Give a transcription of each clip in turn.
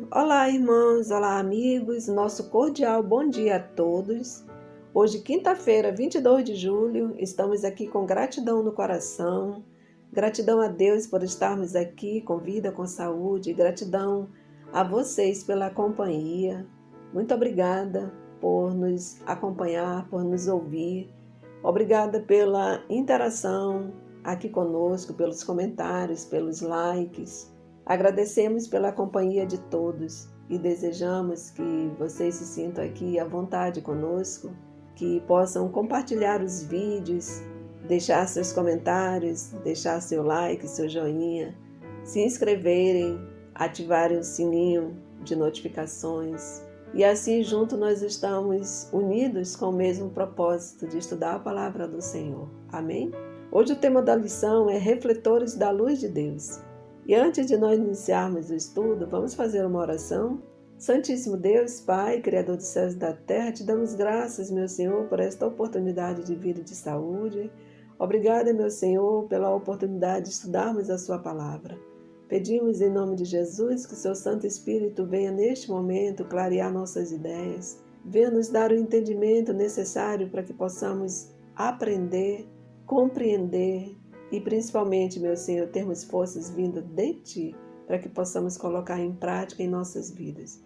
Olá, irmãos, olá, amigos, nosso cordial bom dia a todos. Hoje, quinta-feira, 22 de julho, estamos aqui com gratidão no coração, gratidão a Deus por estarmos aqui com vida, com saúde, gratidão a vocês pela companhia. Muito obrigada por nos acompanhar, por nos ouvir. Obrigada pela interação aqui conosco, pelos comentários, pelos likes. Agradecemos pela companhia de todos e desejamos que vocês se sintam aqui à vontade conosco, que possam compartilhar os vídeos, deixar seus comentários, deixar seu like, seu joinha, se inscreverem, ativarem o sininho de notificações. E assim junto nós estamos unidos com o mesmo propósito de estudar a palavra do Senhor. Amém? Hoje o tema da lição é Refletores da Luz de Deus. E antes de nós iniciarmos o estudo, vamos fazer uma oração? Santíssimo Deus, Pai, Criador dos céus e da terra, te damos graças, meu Senhor, por esta oportunidade de vida e de saúde. Obrigada, meu Senhor, pela oportunidade de estudarmos a sua palavra. Pedimos em nome de Jesus que seu Santo Espírito venha neste momento clarear nossas ideias, venha nos dar o entendimento necessário para que possamos aprender, compreender e principalmente, meu Senhor, termos forças vindas de Ti para que possamos colocar em prática em nossas vidas.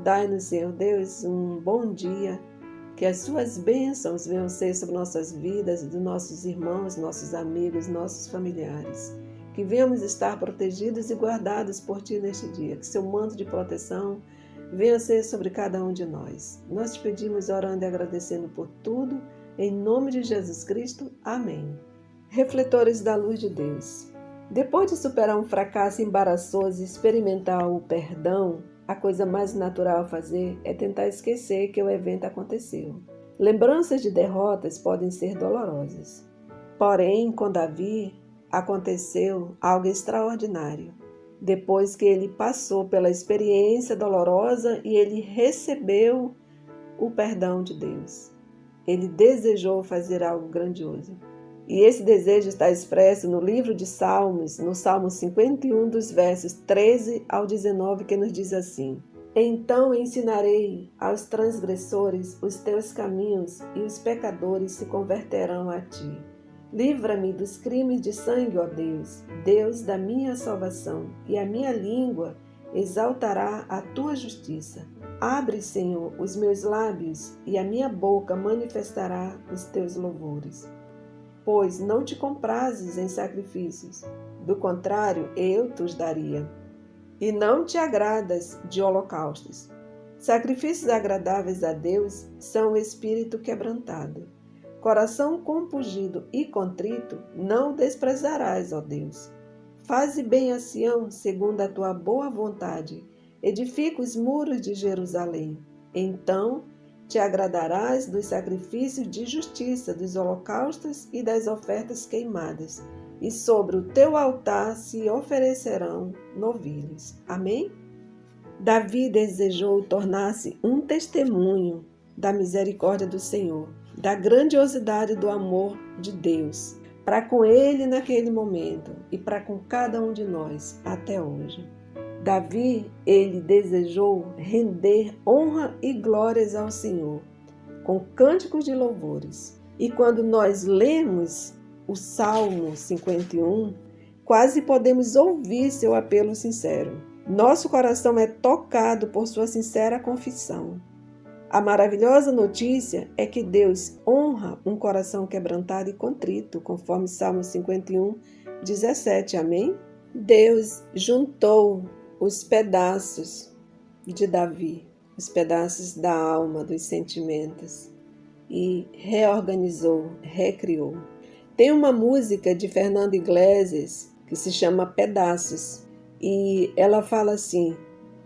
Dai-nos, Senhor Deus, um bom dia, que as Suas bênçãos venham ser sobre nossas vidas, dos nossos irmãos, nossos amigos, nossos familiares. Que venhamos estar protegidos e guardados por Ti neste dia, que Seu manto de proteção venha ser sobre cada um de nós. Nós te pedimos orando e agradecendo por tudo, em nome de Jesus Cristo. Amém. Refletores da luz de Deus. Depois de superar um fracasso embaraçoso e experimentar o perdão, a coisa mais natural a fazer é tentar esquecer que o evento aconteceu. Lembranças de derrotas podem ser dolorosas. Porém, com Davi, aconteceu algo extraordinário. Depois que ele passou pela experiência dolorosa e ele recebeu o perdão de Deus, ele desejou fazer algo grandioso. E esse desejo está expresso no livro de Salmos, no Salmo 51, dos versos 13 ao 19, que nos diz assim: Então ensinarei aos transgressores os teus caminhos, e os pecadores se converterão a ti. Livra-me dos crimes de sangue, ó Deus, Deus da minha salvação, e a minha língua exaltará a tua justiça. Abre, Senhor, os meus lábios, e a minha boca manifestará os teus louvores. Pois não te comprazes em sacrifícios, do contrário, eu te os daria. E não te agradas de holocaustos. Sacrifícios agradáveis a Deus são o espírito quebrantado. Coração compungido e contrito não desprezarás, ó Deus. Faze bem a Sião, segundo a tua boa vontade. Edifica os muros de Jerusalém. Então te agradarás dos sacrifícios de justiça, dos holocaustos e das ofertas queimadas, e sobre o teu altar se oferecerão novilhos. Amém? Davi desejou tornar-se um testemunho da misericórdia do Senhor, da grandiosidade do amor de Deus, para com ele naquele momento e para com cada um de nós até hoje. Davi, ele desejou render honra e glórias ao Senhor, com cânticos de louvores. E quando nós lemos o Salmo 51, quase podemos ouvir seu apelo sincero. Nosso coração é tocado por sua sincera confissão. A maravilhosa notícia é que Deus honra um coração quebrantado e contrito, conforme Salmo 51, 17. Amém? Deus juntou os pedaços de Davi, os pedaços da alma, dos sentimentos, e reorganizou, recriou. Tem uma música de Fernando Iglesias que se chama Pedaços, e ela fala assim: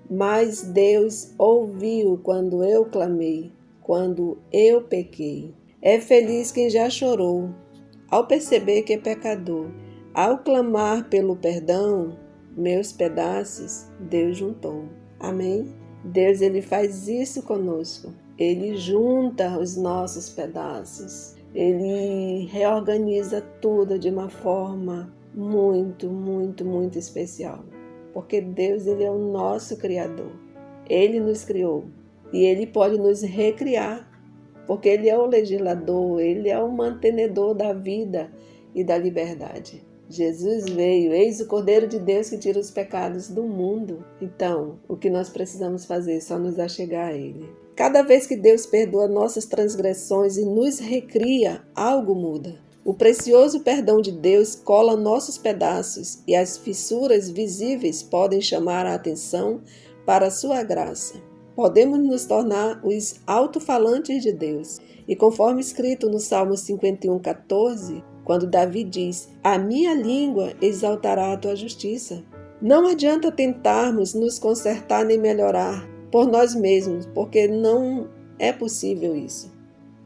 mas Deus ouviu quando eu clamei, quando eu pequei. É feliz quem já chorou, ao perceber que é pecador. Ao clamar pelo perdão, meus pedaços, Deus juntou. Amém? Deus, ele faz isso conosco. Ele junta os nossos pedaços. Ele reorganiza tudo de uma forma muito, muito, muito especial. Porque Deus, ele é o nosso Criador. Ele nos criou e Ele pode nos recriar, porque Ele é o legislador, Ele é o mantenedor da vida e da liberdade. Jesus veio, eis o Cordeiro de Deus que tira os pecados do mundo. Então, o que nós precisamos fazer é só nos achegar a Ele. Cada vez que Deus perdoa nossas transgressões e nos recria, algo muda. O precioso perdão de Deus cola nossos pedaços e as fissuras visíveis podem chamar a atenção para a sua graça. Podemos nos tornar os alto-falantes de Deus. E conforme escrito no Salmo 51:14, quando Davi diz: "A minha língua exaltará a tua justiça." Não adianta tentarmos nos consertar nem melhorar por nós mesmos, porque não é possível isso.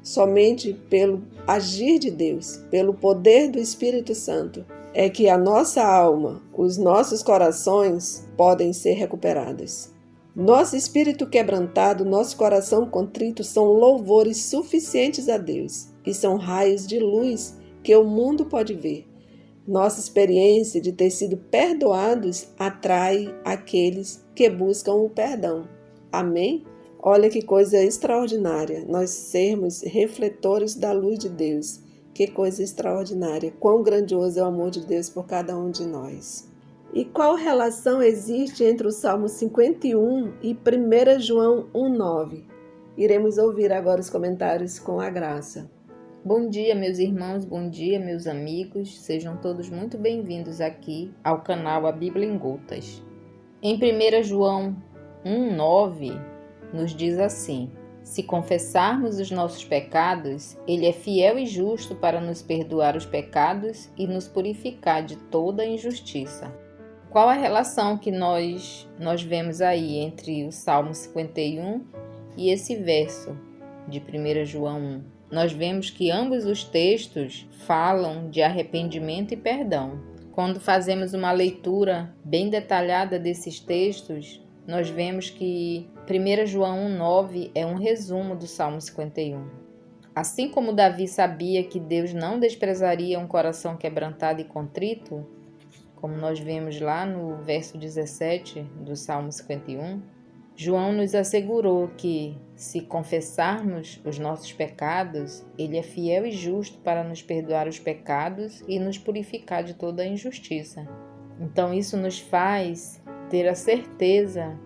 Somente pelo agir de Deus, pelo poder do Espírito Santo, é que a nossa alma, os nossos corações podem ser recuperados. Nosso espírito quebrantado, nosso coração contrito são louvores suficientes a Deus e são raios de luz que o mundo pode ver. Nossa experiência de ter sido perdoados atrai aqueles que buscam o perdão. Amém? Olha que coisa extraordinária, nós sermos refletores da luz de Deus. Que coisa extraordinária, quão grandioso é o amor de Deus por cada um de nós. E qual relação existe entre o Salmo 51 e 1 João 1,9? Iremos ouvir agora os comentários com a Graça. Bom dia, meus irmãos, bom dia, meus amigos. Sejam todos muito bem-vindos aqui ao canal A Bíblia em Gotas. Em 1 João 1,9 nos diz assim: se confessarmos os nossos pecados, Ele é fiel e justo para nos perdoar os pecados e nos purificar de toda injustiça. Qual a relação que nós vemos aí entre o Salmo 51 e esse verso de 1 João 1? Nós vemos que ambos os textos falam de arrependimento e perdão. Quando fazemos uma leitura bem detalhada desses textos, nós vemos que 1 João 1,9 é um resumo do Salmo 51. Assim como Davi sabia que Deus não desprezaria um coração quebrantado e contrito, como nós vemos lá no verso 17 do Salmo 51, João nos assegurou que, se confessarmos os nossos pecados, Ele é fiel e justo para nos perdoar os pecados e nos purificar de toda a injustiça. Então isso nos faz ter a certeza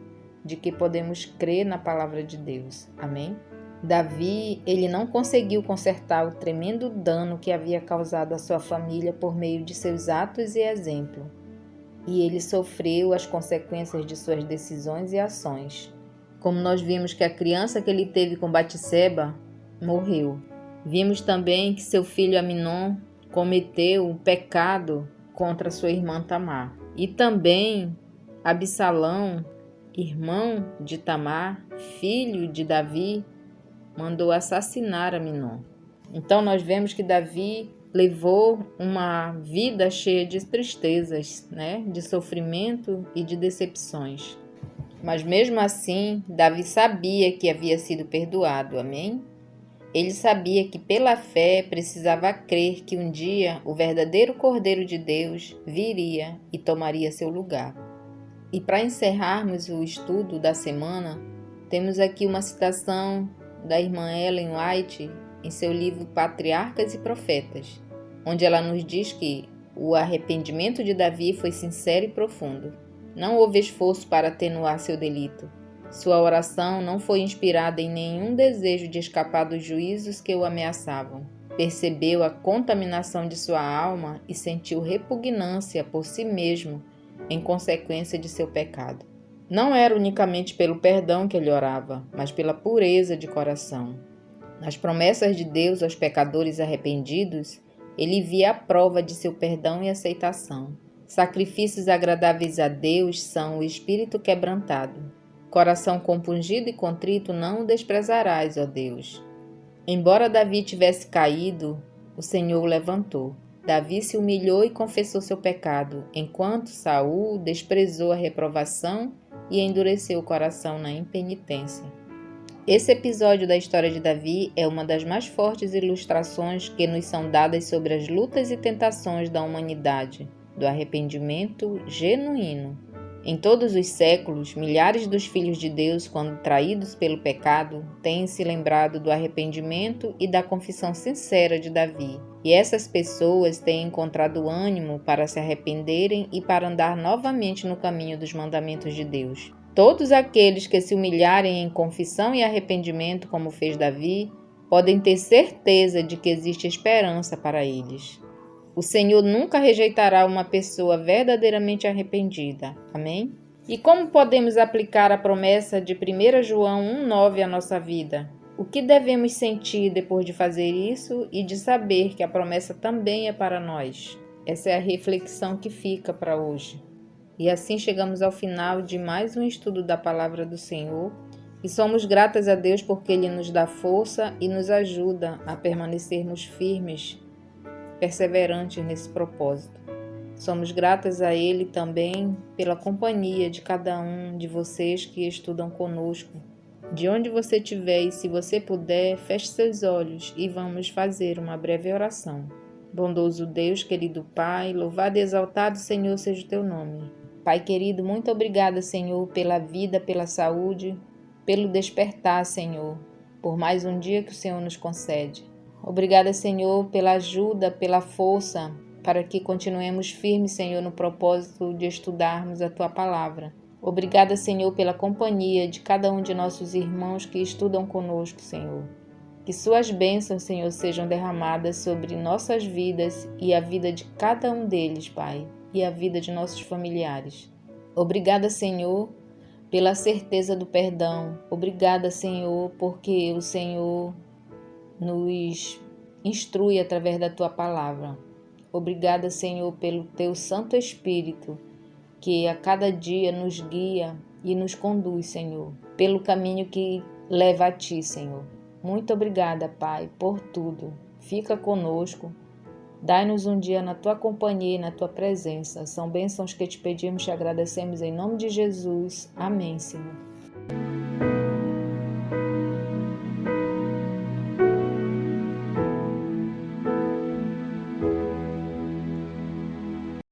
de que podemos crer na palavra de Deus. Amém? Davi, ele não conseguiu consertar o tremendo dano que havia causado à sua família por meio de seus atos e exemplo. E ele sofreu as consequências de suas decisões e ações. Como nós vimos que a criança que ele teve com Batseba morreu. Vimos também que seu filho Aminon cometeu um pecado contra sua irmã Tamar. E também Absalão, irmão de Tamar, filho de Davi, mandou assassinar Aminon. Então nós vemos que Davi levou uma vida cheia de tristezas, de sofrimento e de decepções. Mas mesmo assim, Davi sabia que havia sido perdoado, amém? Ele sabia que pela fé precisava crer que um dia o verdadeiro Cordeiro de Deus viria e tomaria seu lugar. E para encerrarmos o estudo da semana, temos aqui uma citação da irmã Ellen White em seu livro Patriarcas e Profetas, onde ela nos diz que o arrependimento de Davi foi sincero e profundo. Não houve esforço para atenuar seu delito. Sua oração não foi inspirada em nenhum desejo de escapar dos juízos que o ameaçavam. Percebeu a contaminação de sua alma e sentiu repugnância por si mesmo em consequência de seu pecado. Não era unicamente pelo perdão que ele orava, mas pela pureza de coração. Nas promessas de Deus aos pecadores arrependidos, ele via a prova de seu perdão e aceitação. Sacrifícios agradáveis a Deus são o espírito quebrantado. Coração compungido e contrito não o desprezarás, ó Deus. Embora Davi tivesse caído, o Senhor o levantou. Davi se humilhou e confessou seu pecado, enquanto Saul desprezou a reprovação e endureceu o coração na impenitência. Esse episódio da história de Davi é uma das mais fortes ilustrações que nos são dadas sobre as lutas e tentações da humanidade, do arrependimento genuíno Em todos os séculos, milhares dos filhos de Deus, quando traídos pelo pecado, têm se lembrado do arrependimento e da confissão sincera de Davi. E essas pessoas têm encontrado ânimo para se arrependerem e para andar novamente no caminho dos mandamentos de Deus. Todos aqueles que se humilharem em confissão e arrependimento, como fez Davi, podem ter certeza de que existe esperança para eles. O Senhor nunca rejeitará uma pessoa verdadeiramente arrependida. Amém? E como podemos aplicar a promessa de 1 João 1,9 à nossa vida? O que devemos sentir depois de fazer isso e de saber que a promessa também é para nós? Essa é a reflexão que fica para hoje. E assim chegamos ao final de mais um estudo da Palavra do Senhor. E somos gratas a Deus porque Ele nos dá força e nos ajuda a permanecermos firmes, perseverantes nesse propósito. Somos gratas a Ele também pela companhia de cada um de vocês que estudam conosco. De onde você estiver e se você puder, feche seus olhos e vamos fazer uma breve oração. Bondoso Deus, querido Pai, louvado e exaltado, Senhor, seja o Teu nome. Pai querido, muito obrigada, Senhor, pela vida, pela saúde, pelo despertar, Senhor, por mais um dia que o Senhor nos concede. Obrigada, Senhor, pela ajuda, pela força, para que continuemos firmes, Senhor, no propósito de estudarmos a Tua Palavra. Obrigada, Senhor, pela companhia de cada um de nossos irmãos que estudam conosco, Senhor. Que Suas bênçãos, Senhor, sejam derramadas sobre nossas vidas e a vida de cada um deles, Pai, e a vida de nossos familiares. Obrigada, Senhor, pela certeza do perdão. Obrigada, Senhor, porque o Senhor nos instrui através da Tua Palavra. Obrigada, Senhor, pelo Teu Santo Espírito, que a cada dia nos guia e nos conduz, Senhor, pelo caminho que leva a Ti, Senhor. Muito obrigada, Pai, por tudo. Fica conosco. Dai-nos um dia na Tua companhia e na Tua presença. São bênçãos que Te pedimos, Te agradecemos em nome de Jesus. Amém, Senhor.